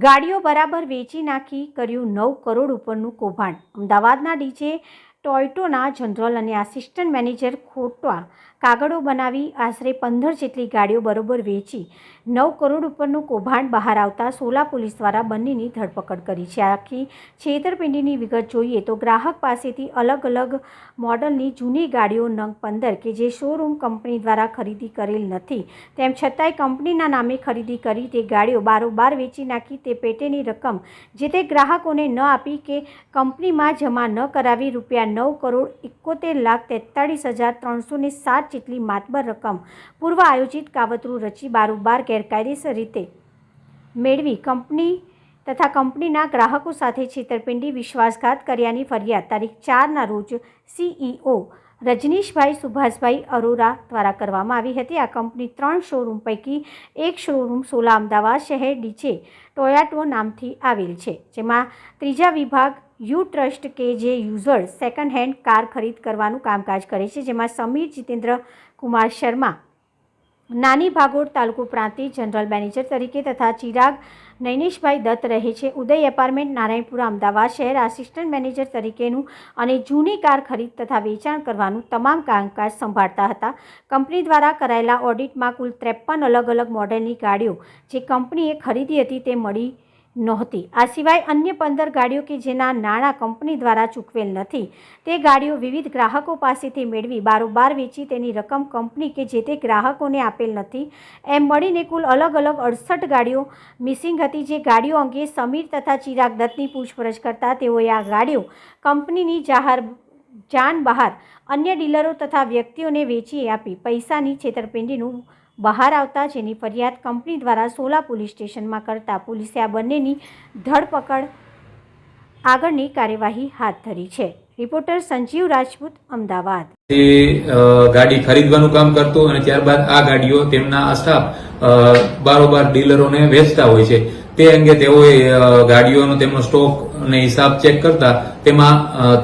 ગાડીઓ બરાબર વેચી નાખી કર્યું 9 કરોડ ઉપરનું કૌભાંડ। અમદાવાદના ડીજે ટોયોટોના જનરલ અને આસિસ્ટન્ટ મેનેજર ખોટા કાગળો બનાવી આશરે 15 જેટલી ગાડીઓ બરોબર વેચી 9 કરોડ ઉપરનું કૌભાંડ બહાર આવતા સોલા પોલીસ દ્વારા બંનેની ધરપકડ કરી છે। આખી છેતરપિંડીની વિગત જોઈએ તો ગ્રાહક પાસેથી અલગ અલગ મોડલની જૂની ગાડીઓ નંગ 15 કે જે શોરૂમ કંપની દ્વારા ખરીદી કરેલ નથી તેમ છતાંય કંપનીના નામે ખરીદી કરી તે ગાડીઓ બારોબાર વેચી નાખી તે પેટેની રકમ જે તે ગ્રાહકોને ન આપી કે કંપનીમાં જમા ન કરાવી રૂપિયા 9,71,43,307 જેટલી માતબર રકમ પૂર્વ આયોજિત કાવતરું રચી બારોબાર ગેરકાયદેસર રીતે મેળવી કંપની તથા કંપનીના ગ્રાહકો સાથે છેતરપિંડી વિશ્વાસઘાત કર્યાની ફરિયાદ તારીખ 4ના રોજ CEO રજનીશભાઈ સુભાષભાઈ અરોરા દ્વારા કરવામાં આવી હતી। આ કંપની 3 શોરૂમ પૈકી એક શોરૂમ સોલા અમદાવાદ શહેર ડીજે ટોયોટો નામથી આવેલ છે, જેમાં ત્રીજા વિભાગ યુ ટ્રસ્ટ કે જે યુઝર સેકન્ડ હેન્ડ કાર ખરીદ કરવાનું કામકાજ કરે છે, જેમાં સમીર જીતેન્દ્ર કુમાર શર્મા નાની ભાગોળ તાલુકો પ્રાંતિજ જનરલ મેનેજર તરીકે તથા ચિરાગ નૈનેશભાઈ દત્ત રહે છે ઉદય એપાર્ટમેન્ટ નારાયણપુરા અમદાવાદ શહેર આસિસ્ટન્ટ મેનેજર તરીકેનું અને જૂની કાર ખરીદ તથા વેચાણ કરવાનું તમામ કામકાજ સંભાળતા હતા। કંપની દ્વારા કરાયેલા ઓડિટમાં કુલ 53 અલગ અલગ મોડેલની ગાડીઓ જે કંપનીએ ખરીદી હતી તે મળી નહોતી। આ સિવાય અન્ય 15 ગાડીઓ કે જેના નાણાં કંપની દ્વારા ચૂકવેલ નથી તે ગાડીઓ વિવિધ ગ્રાહકો પાસેથી મેળવી બારોબાર વેચી તેની રકમ કંપની કે જે તે ગ્રાહકોને આપેલ નથી એમ મળીને કુલ અલગ અલગ 68 ગાડીઓ મિસિંગ હતી। જે ગાડીઓ અંગે સમીર તથા ચિરાગ દત્તની પૂછપરછ કરતા તેઓએ આ ગાડીઓ કંપનીની જાન બહાર અન્ય ડીલરો તથા વ્યક્તિઓને વેચી આપી પૈસાની છેતરપિંડીનું બહાર આવતા જેની ફરિયાદ કંપની દ્વારા સોલા પોલીસ સ્ટેશનમાં કરતા પોલીસે આ બંનેની ધરપકડ આગળની કાર્યવાહી હાથ ધરી છે। રિપોર્ટર સંજીવ રાજપૂત અમદાવાદ। ગાડી ખરીદવાનું કામ કરતો અને ત્યારબાદ આ ગાડીઓ તેમના સ્ટાફ બારોબાર ડીલરોને વેચતા હોય છે। તે અંગે તેઓએ ગાડીઓનો તેમનો સ્ટોક અને હિસાબ ચેક કરતા તેમાં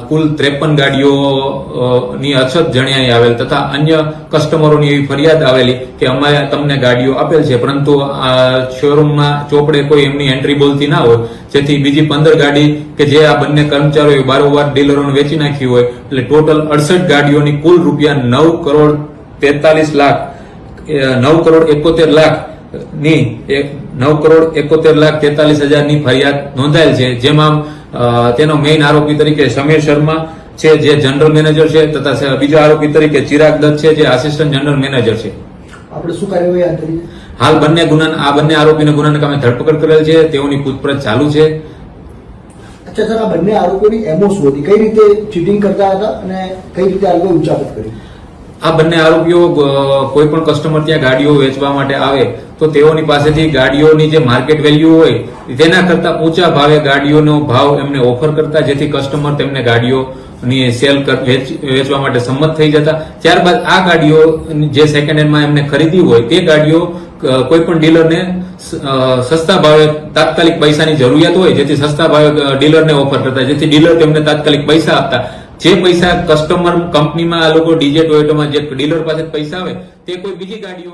કુલ 53 ગાડીઓની અછત જણાઈ આવેલ તથા અન્ય કસ્ટમરોની એવી ફરિયાદ આવેલી કે અમે તમને ગાડીઓ આપેલ છે પરંતુ શોરૂમમાં ચોપડે કોઈ એમની એન્ટ્રી બોલતી ના હોય, જેથી બીજી 15 ગાડી કે જે આ બંને કર્મચારીઓએ બારોબાર ડીલરોને વેચી નાખી હોય એટલે ટોટલ 68 ગાડીઓની કુલ રૂપિયા 9,71,43,000ની ફરિયાદ નોંધાયેલ છે, જેમાં તેનો મેઇન આરોપી તરીકે સમીર શર્મા છે જે જનરલ મેનેજર છે તથા બીજા આરોપી તરીકે ચિરાગ દત્ત છે જે આસિસ્ટન્ટ જનરલ મેનેજર છે। આપણે શું કાર્યવાહી હાથ ધરી? હાલ બંને આરોપીને ગુનાના કામે ધરપકડ કરેલ છે, તેઓની પૂછપરછ ચાલુ છે। અચ્છા સર, આ બંને આરોપીની એમો શું હતી? કઈ રીતે ચીટિંગ કરતા હતા અને કઈ રીતે આ લોકો ઉચાપત કરી? આ બંને આરોપીઓ કોઈ પણ કસ્ટમર ત્યાં ગાડીઓ વેચવા માટે આવે તો તેઓની પાસેથી ગાડીઓની જે માર્કેટ વેલ્યુ હોય તેના કરતા ઊંચા ભાવે ગાડીઓનો ભાવ એમને ઓફર કરતા, જેથી કસ્ટમર તેમને ગાડીઓની સેલ વેચવા માટે સંમત થઈ જતા। ત્યારબાદ આ ગાડીઓ જે સેકન્ડ હેન્ડમાં એમને ખરીદી હોય તે ગાડીઓ કોઈ પણ ડીલરને સસ્તા ભાવે તાત્કાલિક પૈસાની જરૂરિયાત હોય જેથી સસ્તા ભાવે ડીલરને ઓફર કરતા, જેથી ડીલર તેમને તાત્કાલિક પૈસા આપતા। જે પૈસા કસ્ટમર કંપનીમાં આ લોકો ડીજે ટોયોટોમાં જે ડીલર પાસે પૈસા આવે તે કોઈ બીજી ગાડીઓ